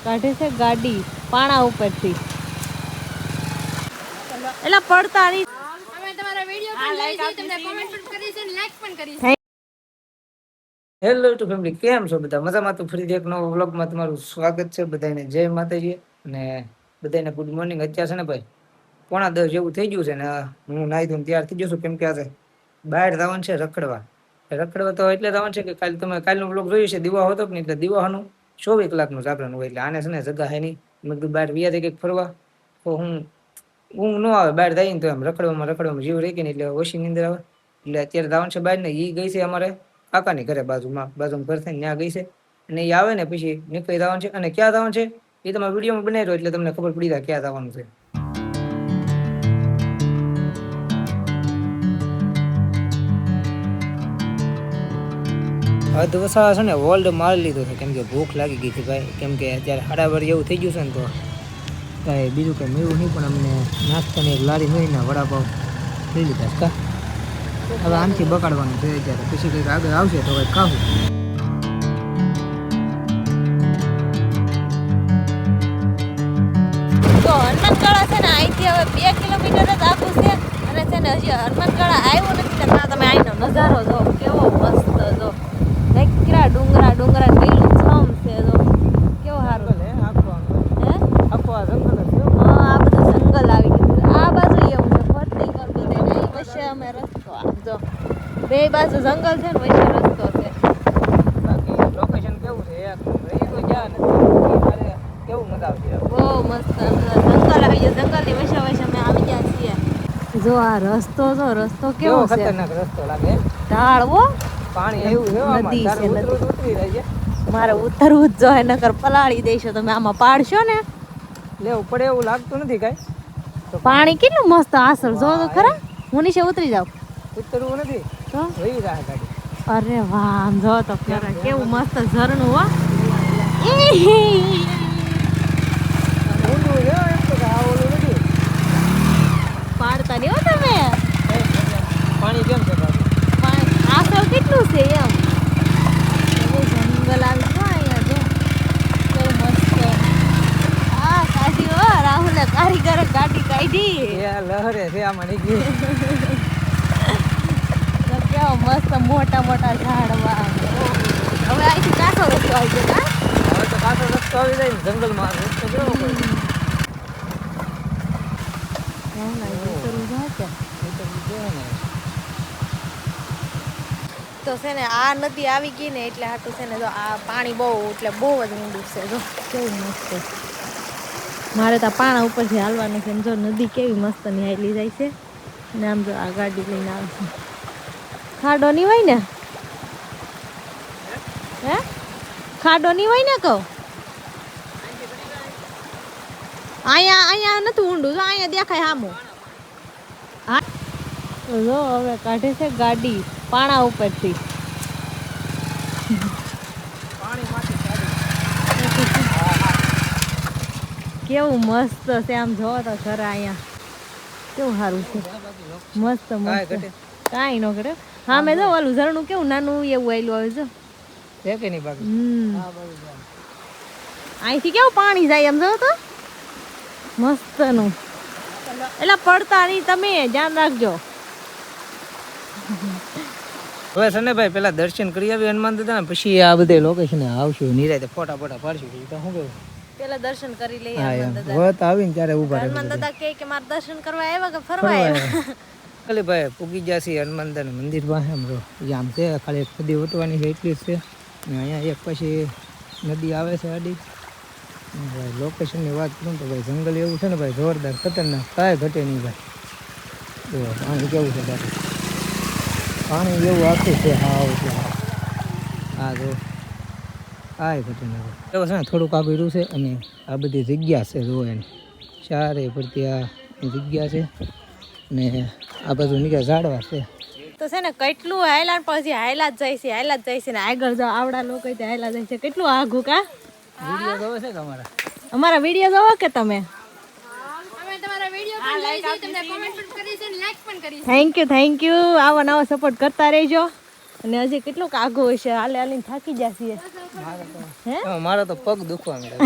કાઢે છે ગાડી પાણા ઉપરથી એલા પડતા નહીં અમે તમારા વિડિયો પણ જોઈ છે તમને કોમેન્ટ પણ કરી છે લાઈક પણ કરી છે. હેલો ટુ ફેમિલી, કેમ છો બધા? મજામાં? તો ફરી એક નવો વ્લોગમાં તમારું સ્વાગત છે. બધાને જય માતાજી અને બધાને ગુડ મોર્નિંગ. અત્યારે છે ને ભાઈ 9:45 જેવું થઈ ગયું છે ને હું નાહી ધોઈને તૈયાર થઈ ગયો છું, કેમ કે આજે બહાર જવાનું છે રખડવા તો એટલે જવાનું છે કે તમે કાલનો વ્લોગ જોયું છે દીવા હતો કે નહીં, એટલે દીવાનું 24 કલાકનું જાગરણ હોય એટલે આને છે ને જગા હે નહીં. મેં કીધું બહાર વ્યા કંઈક ફરવા તો ઊંઘ ન આવે, બહાર જઈને તો એમ રખડવામાં જીવ રહી ગઈ ને એટલે ઓછી નીંદર આવે. એટલે અત્યારે જવાનું છે બહાર ને એ ગઈ છે અમારે કાકાની ઘરે બાજુમાં ઘર થઈને ત્યાં ગઈ છે અને એ આવે ને પછી નીકળી જવાનું છે. અને ક્યાં જવાનું છે એ તમે વિડીયોમાં બનાવી રહ્યો એટલે તમને ખબર પડી જાય ક્યાં જવાનું છે. અધવસા છે ને વર્લ્ડ મારી લીધો છે, કેમ કે ભૂખ લાગી ગઈ હતી ભાઈ, કેમ કે અત્યારે 8:30 જેવું થઈ ગયું છે ને તો કાંઈ બીજું કંઈ મળ્યું નહીં, પણ અમને નાસ્તાની એક લારી મળીને વડાપાવ લઈ લીધા કા. હવે આમથી બગાડવાનું છે અત્યારે, પછી કંઈક આગળ આવશે તો કંઈક ખાવું. તો હનુમાનગઢા છે ને અહીંથી હવે 2 કિલોમીટર જ આખું છે અને છે ને હજી હનુમાનગઢા આવ્યો નથી ને તમે અહીંનો નજારો જો કેવો મસ્ત જો કેટલા ડુંગરા લીલું છમ છે જો કેવો સારું હે આખો આ જંગલ છે. હા, આ બધું જંગલ આવી ગયું. આ બાજુ એવું છે ફરતી કર બધે નહીં વચ્ચે અમે રસ્તો આમ જો બે બાજુ જંગલ છે ને વચ્ચે રસ્તો છે. બાકી લોકેશન કેવું છે યાર, રહી તો જ્યાં નથી મારે કેવું મજા આવશે. બહુ મસ્ત જંગલ આવી ગયો, જંગલની વચ્ચે અમે આવી ગયા છીએ. જો આ રસ્તો કેવો છે, ખતરનાક રસ્તો લાગે. ઢાળવો પાણી એવું છે આમાં, નદી તારે છે, ઉતરી જાય છે. મારે ઉતરવું જ જોઈએ નકર પલાળી દેશો તમે. આમાં પાડશો ને લેવું પડે એવું લાગતું નથી કાંઈ. પાણી કેટલું મસ્ત આસર જો તો ખરા. હું નીચે ઉતરી જાઉં ઉતરવું નથી તો વહી જાય ગાડી. અરે વાહ, આમ જો તો ખરા કેવું મસ્ત ઝરણું હો. ઊંડું છે એમ તો આ ઓલું નથી. પાડતા નહીં હો તમે. પાણી કેમ છે બાજુ? આસર કેટલું છે એમ. બહુ જંગલ આવી ગયો અહીંયા જો કેવું મસ્ત. આ કાઢી હો રાહુલે કારીગરે ગાડી કાઢી. એ લહરે છે આમાં નીકળી. કેવા મસ્ત મોટા ઝાડવા. હવે અહીંથી કાંઠો રસ્તો આવી ગયો કા. હવે તો પાછો રસ્તો આવી જાય ને જંગલમાં રસ્તો કેવો પડે. તો છે ને આ નદી આવી ગઈ ને એટલે હાટું છે ને જો આ પાણી બહુ એટલે બહુ જ ઊંડું છે જો કેવું મસ્ત. મારે તો પાણા ઉપરથી હાલવાનું છે. જો નદી કેવી મસ્ત નિહાળી જાય છે ને આમ જો આ ગાડી લઈને આવે છે. ખાડો નહીં હોય ને હે, ખાડો નહીં હોય ને કહું. અહીંયા નથી ઊંડું જો અહીંયા દેખાય સામું. હા જો હવે કાઢે છે ગાડી પાણા ઉપરથી. કેવું મસ્ત છે આમ જો તો ખરા. અહીંયા કેવું સારું છે, મસ્ત કાંઈ ન કરે. હા મેં જો ઓલું ઝરણું કેવું નાનું એવું આવેલું આવે જો છે કે નહીં બાકી. અહીંથી કેવું પાણી જાય એમ જો તો મસ્ત નું. એટલે પડતા નહીં તમે ધ્યાન રાખજો. હવે છે ને ભાઈ પેલા દર્શન કરી આવી હનુમાન દાદા ને પછી આ બધે લોકેશન આવશું નિરાતે ફોટા પાડશું. શું કેવું? પેલા દર્શન કરી લઈએ. વત આવીને ત્યારે ઊભા રહે. હનુમાન દાદા કે મારે દર્શન કરવા આવ્યા કે ફરવા આવ્યા? ખાલી ભાઈ પૂગી જશે હનુમાન દાદા મંદિર પાસે આમ રો આમ છે ખાલી એક નદી ઉતવાની છે એટલી જ છે. અહીંયા એક પછી નદી આવે છે આડી. ભાઈ લોકેશનની વાત કરું તો ભાઈ જંગલ એવું છે ને ભાઈ જોરદાર ખતરનાક, કાંઈ ઘટે નહીં ભાઈ. જો પાણી કેવું છે બાકી, પાણી જેવું આખું છે. હા જો કાંઈ ઘટે નહીં એવું છે ને. થોડુંક આગળ રહ્યું છે અને આ બધી જગ્યા છે જો એની ચારે પડતી આ જગ્યા છે ને આ બાજુ નીકળ્યા ઝાડવા છે. તો છે ને કેટલું હાયલા પછી હાયલા જ જાય છે ને આગળ જો આવડા લોકો હાયલા જાય છે. કેટલું આઘું કા. વિડીયો જોવે છે કે અમારા વિડીયો જોવો કે તમે? અમે તમારા વિડિયો પણ જોઈ છે તમને કોમેન્ટ પણ કરી છે લાઈક પણ કરી છે. થેન્ક યુ આવો નવો સપોર્ટ કરતા રહેજો. અને હજી કેટલોક આઘો હશે, હાલે હાલીને થાકી જશે. મારો તો પગ દુખવા મળે.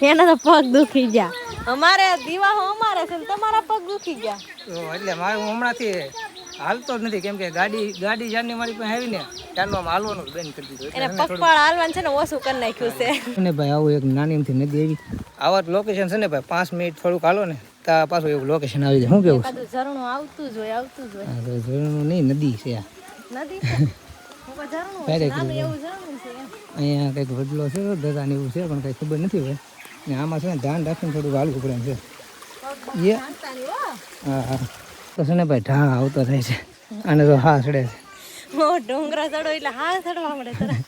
એના તો પગ દુખી ગયા. અમારે દીવાહો અમારે છે ને તમારા પગ દુખી ગયા. એટલે મારે હમણાંથી હાલતો જ નથી, કેમ કે ગાડી જારની મારી પાસે આવી ને ત્યારનો આમ હાલવાનું બંધ કરી દીધું. એને પગપાળા હાલવાનું છે ને ઓછું કરી નાખ્યું છે ને ભાઈ. આવું એક નાની એમથી નદી આવી, આવા લોકેશન છે ને ભાઈ 5 મિનિટ થોડુંક હાલો ને તા પાછું એવું લોકેશન આવી જાય. શું કેવું? એકાદું ઝરણું આવતું જ હોય. ઝરણું નહીં, નદી છે આ. નદી છે ઝરણું નાનું એવું ઝરણું છે. અહીંયા કંઈક વડલો છે દરાને એવું છે, પણ કંઈ ખબર નથી ભાઈ. ને આમાં છે ને ધ્યાન રાખીને થોડુંક હાલવું પડે એમ છે. હા હા તો છે ને ભાઈ ઢાળ આવતો થાય છે, આને તો હા ચડે છે. ડુંગરા ચડો એટલે હા ચડવા મળે તરત.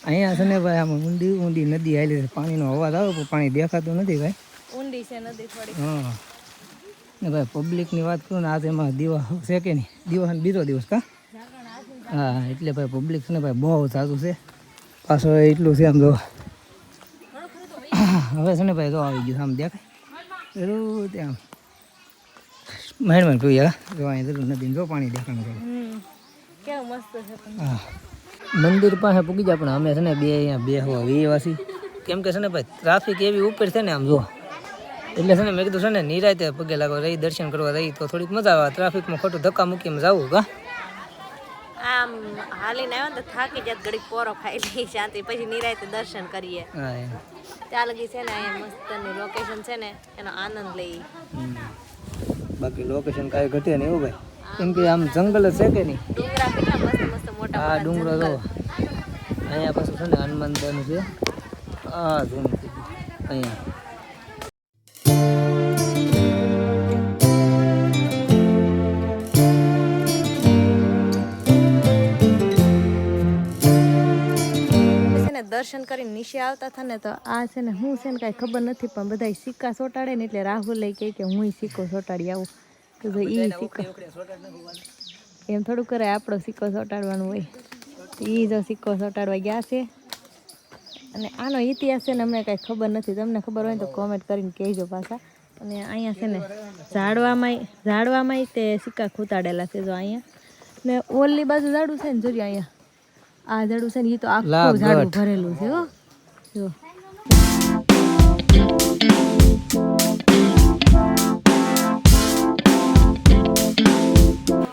અહીંયા છે ને ભાઈ આમાં ઊંડી નદી આવેલી છે, પાણીનો અવાજ આવે પણ પાણી દેખાતું નથી ભાઈ. ઊંડી છે નદી થોડી. હા ને ભાઈ પબ્લિકની વાત કરું ને, આજે એમાં દીવા છે કે નહીં, દીવાનો બીજો દિવસ કા? હા એટલે ભાઈ પબ્લિક છે ને ભાઈ બહુ સારું છે. પાછો એટલું છે આમ જો. હવે છે ને ભાઈ તો આવી ગયું આમ દેખાય જરૂર ત્યાં મહેરબાન કહ્યું યાર. જો અહીં જરૂર નથી, જો પાણી દેખાણ કરે. કેવું મસ્ત છે. હા મંદિર પાસે પૂગી જાય, પણ અમે છે ને બે અહીંયા બેહવા વેવાસી, કેમ કે છે ને ભાઈ ટ્રાફિક એવી ઉપર છે ને આમ જો. એટલે છે ને મેં કીધું છે ને નિરાતે પગે લાગવા રહી, દર્શન કરવા રહી તો થોડીક મજા આવે. ટ્રાફિકમાં ખોટું ધક્કા મૂકીને જવું કા? આમ હાલીને આવ્યો ને તો થાકી જાય, ઘડીક પોરો ખાઈ લઈ શાંતિ, પછી નિરાતે દર્શન કરીએ. હા ત્યાં લગી છે ને અહીંયા મસ્તનું લોકેશન છે ને એનો આનંદ લઈ. બાકી લોકેશન કાંઈ ઘટે નહીં એવું ભાઈ, કેમ કે આમ જંગલ જ છે કે નહીં. ડુંગરા કેટલા મસ્ત મસ્ત મોટા. આ ડુંગરો જો અહીંયા પાછું છે ને હનુમાનદાનું છે. આ ઝૂમ અહીંયા દર્શન કરીને નીચે આવતા હતા ને તો આ છે ને હું છે ને કાંઈ ખબર નથી, પણ બધા સિક્કા ચોટાડે ને એટલે રાહુલ લઈ કહે કે હું સિક્કો ચોટાડી આવું. તો એ સિક્કો એમ થોડું કરે, આપણો સિક્કો ચોટાડવાનું હોય. એ જો સિક્કો ચોટાડવા ગયા છે. અને આનો ઇતિહાસ છે ને અમને કાંઈ ખબર નથી, તમને ખબર હોય તો કોમેન્ટ કરીને કહેજો પાછા. અને અહીંયા છે ને ઝાડવામાં તે સિક્કા ખૂતાડેલા છે. જો અહીંયા ને ઓલી બાજુ ઝાડું છે ને, જોજો અહીંયા આ ઝાડું છે ને એ તો આખું ઝાડું ભરેલું છે. હો જો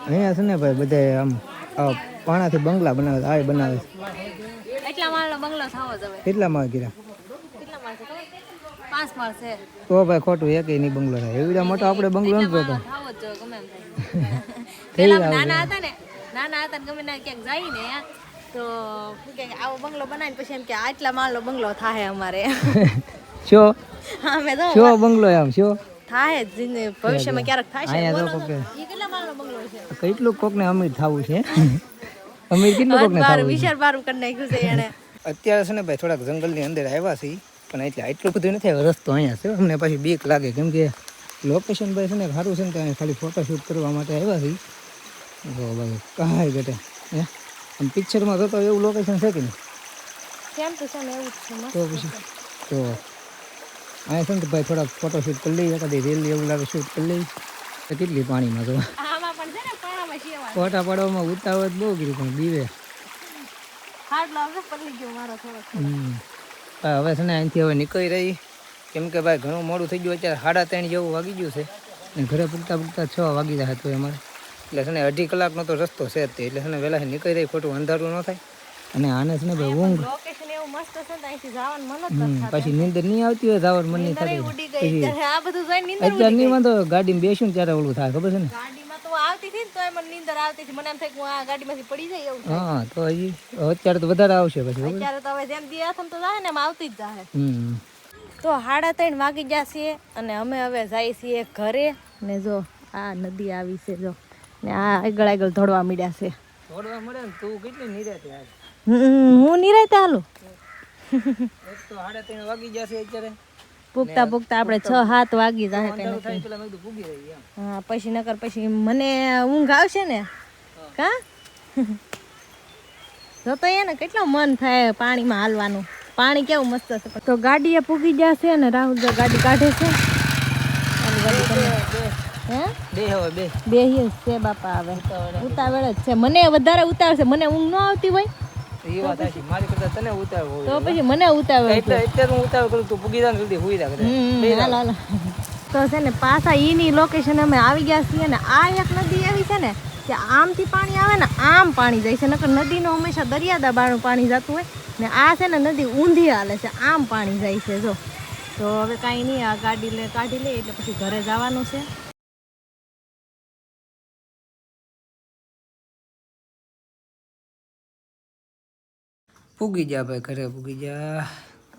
અહીંયા છે ને ભાઈ બધા આમ પાણાથી બંગલા બનાવે, આ બનાવે છે. એટલા માળનો બંગલો થવો જોઈએ. કેટલા માળ કર્યા? કેટલા માળ છે? 5 માળ છે. તો ભાઈ ખોટું એકેય નહીં બંગલો થાય. એવડા મોટો આપણે બંગલો નથી જોતો. થવો જ જોઈએ ગમે એમ થાય. પેલા નાના હતા ને ગમે ના ક્યાંક જાય ને તો શું કે આવો બંગલો બનાવીને પછી એમ કે આટલા માળનો બંગલો થાય અમારે. શો અમે તો શો બંગલો આમ શો થાય જ ભવિષ્યમાં ક્યારેક થાય છે. અહીંયા તો એ કેટલા માળનો બંગલો છે? કેટલું કોકને અમીર થવું છે. અમીર કેટલું કોકને થવું છે. વિચાર બારું કરી નાખ્યું છે એને. અત્યારે છે ને ભાઈ થોડાક જંગલની અંદર આવ્યા છે, પણ એટલે એટલું બધું નથી આવ્યો. રસ્તો અહીંયા છે, અમને પાછી બીક લાગે, કેમ કે લોકેશન ભાઈ છે ને સારું છે ને, ત્યાં ખાલી ફોટોશૂટ કરવા માટે આવ્યા છે. જો ભાઈ કાંઈ ઘટે હે આમ પિક્ચરમાં જોતો એવું લોકેશન છે કે નહીં? કેમ તો છે ને એવું જ છે. તો પછી તો અહીંયા છે ને ભાઈ થોડાક ફોટોશૂટ કરી લઈએ, એકાદી રીલ એવું લાગે શૂટ કરી લઈએ. તો કેટલી પાણીમાં તો આમાં પણ છે ને પાણામાં શેવા ફોટા પાડવામાં ઉતાવળ બહુ કરી, પણ બીવે હાડ લાગે પડી ગયો મારો થોડો. હવે છે ને અહીંથી હવે નીકળી રહી, કેમ કે ભાઈ ઘણું મોડું થઈ ગયું. અત્યારે 3:30 જેવું વાગી ગયું છે ને ઘરે પૂગતા 6 વાગી જાય તો અમારે. એટલે છે ને 2.5 કલાકનો તો રસ્તો છે જ તે, એટલે છે ને વહેલા નીકળી રહી, ખોટું અંધારું ન થાય. અને આને છે ને ભાઈ ઊંઘ લોકેશન એવું મસ્ત છે ને અહીંથી જવાનું મન જ નથી. પછી નીંદર નહીં આવતી હોય, જવાનું મન નહીં થાય. ઉડી ગઈ ત્યારે આ બધું જોઈને નીંદર અત્યારે નહીં વાંધો, ગાડીમાં બેસું ને ત્યારે ઓલું થાય ખબર છે ને. ગાડીમાં તો આવતી હતી ને તો મને નીંદર આવતી હતી. મને એમ થાય કે હું આ ગાડીમાંથી પડી જાય એવું. હા તો હજી અત્યારે તો વધારે આવશે પછી. અત્યારે તો હવે જેમ દિયાથમ તો જાય ને એમ આવતી જ જાય. તો 3:30 વાગી જશે અને અમે હવે જઈએ છીએ ઘરે. ને જો આ નદી આવી છે જો, ને આ આગળ દોડવા મળ્યા છે. દોડવા મળે ને તું કેટલી નિરાતે આજ? હું નિરાતે હાલું. એક તો 3:30 વાગી જશે અત્યારે. પૂગતા આપણે 6-7 વાગી જાય. પેલા મેં કીધું પૂગી રહી એમ. હા પછી નકર પછી મને ઊંઘ આવશે ને કા. જોતો ને કેટલું મન થાય પાણીમાં હાલવાનું. પાણી કેવું મસ્ત છે. તો ગાડીએ પૂગી જશે ને રાહુલ ગાડી કાઢે છે. હે બે હવે બે બેહી જ છે બાપા હવે ઉતાવળ જ છે મને વધારે ઉતાવળ છે મને ઊંઘ ન આવતી હોય એ વાત સાચી મારી કરતા તને ઉતાર હોય તો પછી મને ઉતાવળ છે એટલે અત્યારે હું ઉતાર કરું તું પૂગી જાય જલ્દી હુઈ રાખે હાલો હાલો તો છે ને પાછા ઈની લોકેશન અમે આવી ગયા છીએ ને આ એક નદી એવી છે ને કે આમથી પાણી આવે ને આમ પાણી જાય છે નકર નદીનો હંમેશા દરિયા દબાણું પાણી જતું હોય ને આ છે ને નદી ઊંધી હાલે છે આમ પાણી જાય છે જો તો હવે કાંઈ નહીં આ ગાડી કાઢી લે એટલે પછી ઘરે જવાનું છે પૂગી જા ભાઈ ઘરે પૂગી જા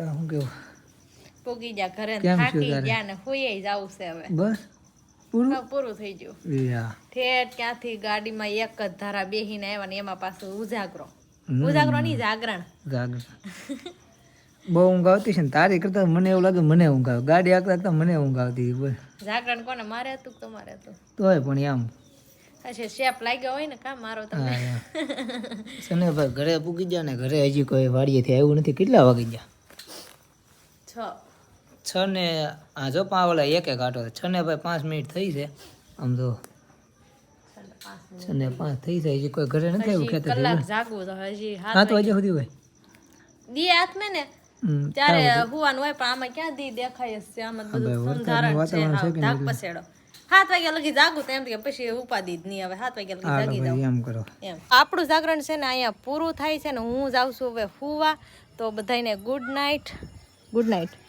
હું કેવું પોગી જા ઘરે કેમ થાકી છું તારે? ગયા ને હોઈ જવું છે હવે બસ પૂરું પૂરું થઈ ગયું યા ઠેઠ ક્યાંથી ગાડીમાં એક જ ધારા બેહીને આવ્યા ને એમાં પાછું ઉજાગરો નહીં જાગરણ જાગર બહુ ઊંઘ આવતી છે ને તારી કરતા મને એવું લાગે મને ઊંઘ આવે ગાડી આકતા મને ઊંઘ આવતી બસ જાગરણ કોને મારે હતું કે તમારે હતું તોય પણ આમ અચ્છા શેપ લાગ્યો હોય ને કા મારો તમને સને ભાઈ ઘરે પૂગી જા ને ઘરે હજી કોઈ વાડીએથી આવ્યું નથી કેટલા વાગી ગયા 6 છ ને આ જો પાવલા એક આટો 6 ને ભાઈ 5 મિનિટ થઈ છે આમ તો 6 ને 5 થઈ જાય હજી કોઈ ઘરે નથી આવ્યું ખેતર કલાક જાગવું તો હજી 7 વાગ્યા સુધી હોય દી હાથ મેં ને ત્યારે હુવાનું હોય પણ આમાં ક્યાં દી દેખાય છે આમાં બધું સંધારણ છે હાવ ધાક પસેડો 7 વાગ્યા લગી જાગું તો એમ કે પછી ઉપાદી જ નહીં હવે 7 વાગ્યા લગી જાગી જાવ એમ કરો એમ આપણું જાગરણ છે ને અહીંયા પૂરું થાય છે ને હું જાઉં છું હવે હુવા તો બધાને ગુડ નાઇટ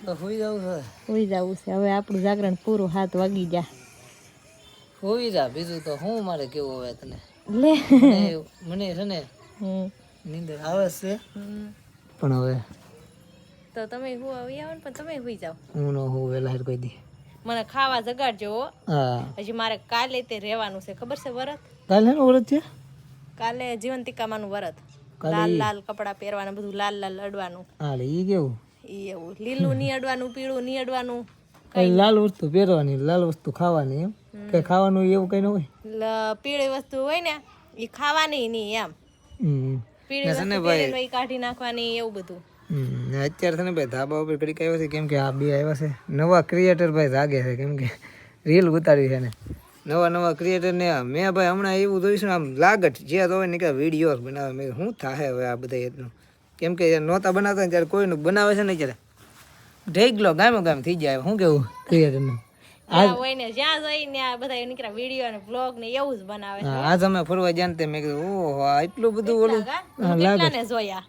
તો હોઈ જાવ છે હુઈ જવું છે હવે આપણું જાગરણ પૂરું 7 વાગી ગયા હોઈ જા બીજું તો હું મારે કેવું હવે તને લે મને છે ને હમ નીંદર આવે છે પણ હવે તો તમે હું આવી આવો ને પણ તમે હુઈ જાવ હું નો હું વેલા કોઈ દી મને ખાવા જગાડજો હો. હા હજી મારે કાલે તે રહેવાનું છે ખબર છે વરત કાલે નો વ્રત છે કાલે જીવંતિકામાનું વરત કાલે લાલ લાલ કપડા પહેરવાના બધું લાલ લાલ અડવાનું હા ઈ કેવું ઈ એવું લીલું નહીં અડવાનું પીળું નહીં અડવાનું કઈ લાલ વસ્તુ પહેરવાની લાલ વસ્તુ ખાવાની એમ કઈ ખાવાનું એવું કઈ ન હોય પીળી વસ્તુ હોય ને ઈ ખાવાની નહીં એમ પીળી વસ્તુ પહેરેલી હોય ઈ કાઢી નાખવાની એવું બધું અત્યારે તને ભાઈ ધાબા ઉપર ઘડીક આવ્યો છે કેમ કે આ બે આવ્યા છે નવા ક્રિએટર ભાઈ જાગે છે કેમ કે રીલ ઉતારી છે ને નવા ક્રિએટર ને મેં ભાઈ હમણાં એવું જોઈશું આમ લાગટ જે હોય ને કે વિડીયો બનાવે મેં શું થાય હવે આ બધા એટલું કેમ કે નહોતા બનાવતા ને ત્યારે કોઈનું બનાવે છે ને ત્યારે ઢેગલો ગામો ગામ થઈ જાય શું કેવું ક્રિએટરનું હોય ને જ્યાં જઈને આ બધા નીકળ્યા વિડીયો ને બ્લોગ ને એવું જ બનાવે આજ અમે ફરવા જાણતે મેં કીધું ઓહો એટલું બધું ઓલું કેટલાને જોયા